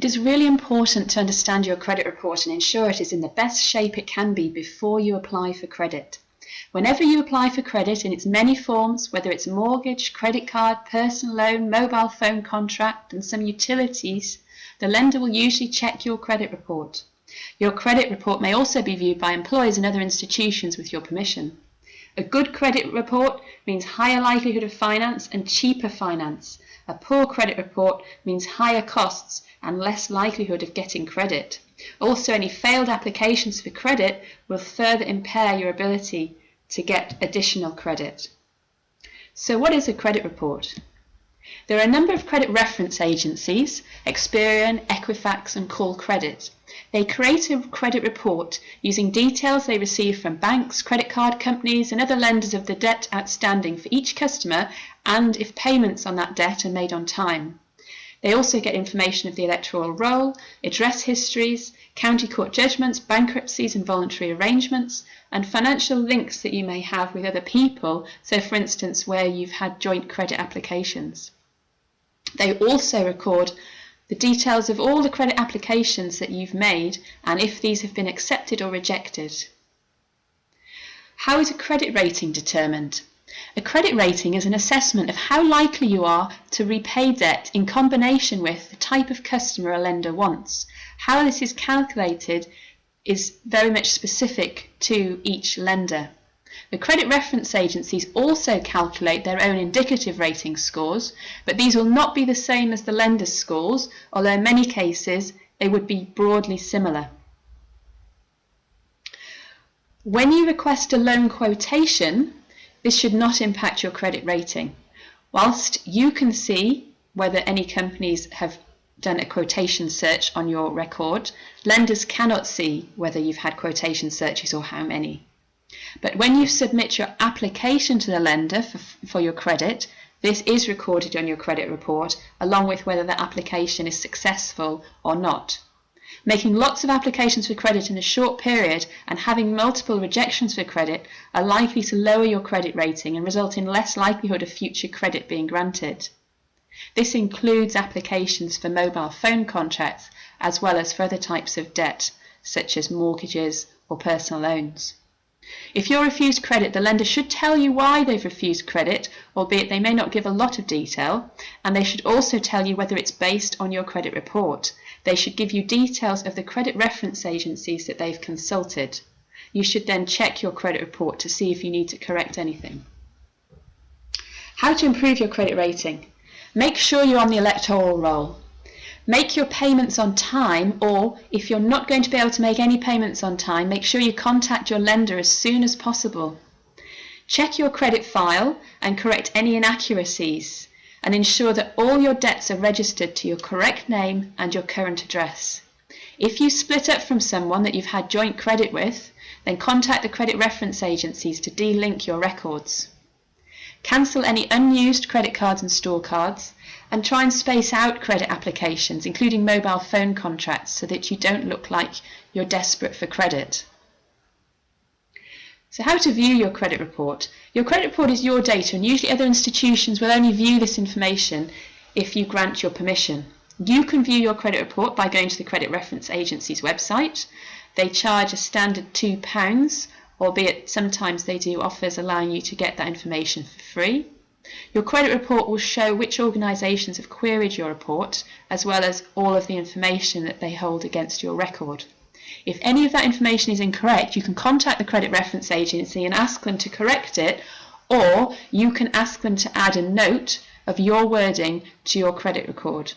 It is really important to understand your credit report and ensure it is in the best shape it can be before you apply for credit. Whenever you apply for credit in its many forms, whether it's mortgage, credit card, personal loan, mobile phone contract, and some utilities, the lender will usually check your credit report. Your credit report may also be viewed by employers and other institutions with your permission. A good credit report means higher likelihood of finance and cheaper finance. A poor credit report means higher costs and less likelihood of getting credit. Also, any failed applications for credit will further impair your ability to get additional credit. So what is a credit report? There are a number of credit reference agencies, Experian, Equifax and Call Credit. They create a credit report using details they receive from banks, credit card companies and other lenders of the debt outstanding for each customer and if payments on that debt are made on time. They also get information of the electoral roll, address histories, county court judgments, bankruptcies and voluntary arrangements, and financial links that you may have with other people, so for instance where you've had joint credit applications. They also record the details of all the credit applications that you've made and if these have been accepted or rejected. How is a credit rating determined? A credit rating is an assessment of how likely you are to repay debt in combination with the type of customer a lender wants. How this is calculated is very much specific to each lender. The credit reference agencies also calculate their own indicative rating scores, but these will not be the same as the lender's scores, although in many cases they would be broadly similar. When you request a loan quotation, this should not impact your credit rating. Whilst you can see whether any companies have done a quotation search on your record, lenders cannot see whether you've had quotation searches or how many. But when you submit your application to the lender for your credit, this is recorded on your credit report, along with whether the application is successful or not. Making lots of applications for credit in a short period and having multiple rejections for credit are likely to lower your credit rating and result in less likelihood of future credit being granted. This includes applications for mobile phone contracts as well as for other types of debt, such as mortgages or personal loans. If you're refused credit, the lender should tell you why they've refused credit, albeit they may not give a lot of detail, and they should also tell you whether it's based on your credit report. They should give you details of the credit reference agencies that they've consulted. You should then check your credit report to see if you need to correct anything. How to improve your credit rating? Make sure you're on the electoral roll. Make your payments on time, or if you're not going to be able to make any payments on time, make sure you contact your lender as soon as possible. Check your credit file and correct any inaccuracies, and ensure that all your debts are registered to your correct name and your current address. If you split up from someone that you've had joint credit with, then contact the credit reference agencies to de-link your records. Cancel any unused credit cards and store cards, and try and space out credit applications, including mobile phone contracts, so that you don't look like you're desperate for credit. So how to view your credit report? Your credit report is your data, and usually other institutions will only view this information if you grant your permission. You can view your credit report by going to the Credit Reference Agency's website. They charge a standard £2, albeit sometimes they do offers allowing you to get that information for free. Your credit report will show which organisations have queried your report, as well as all of the information that they hold against your record. If any of that information is incorrect, you can contact the Credit Reference Agency and ask them to correct it, or you can ask them to add a note of your wording to your credit record.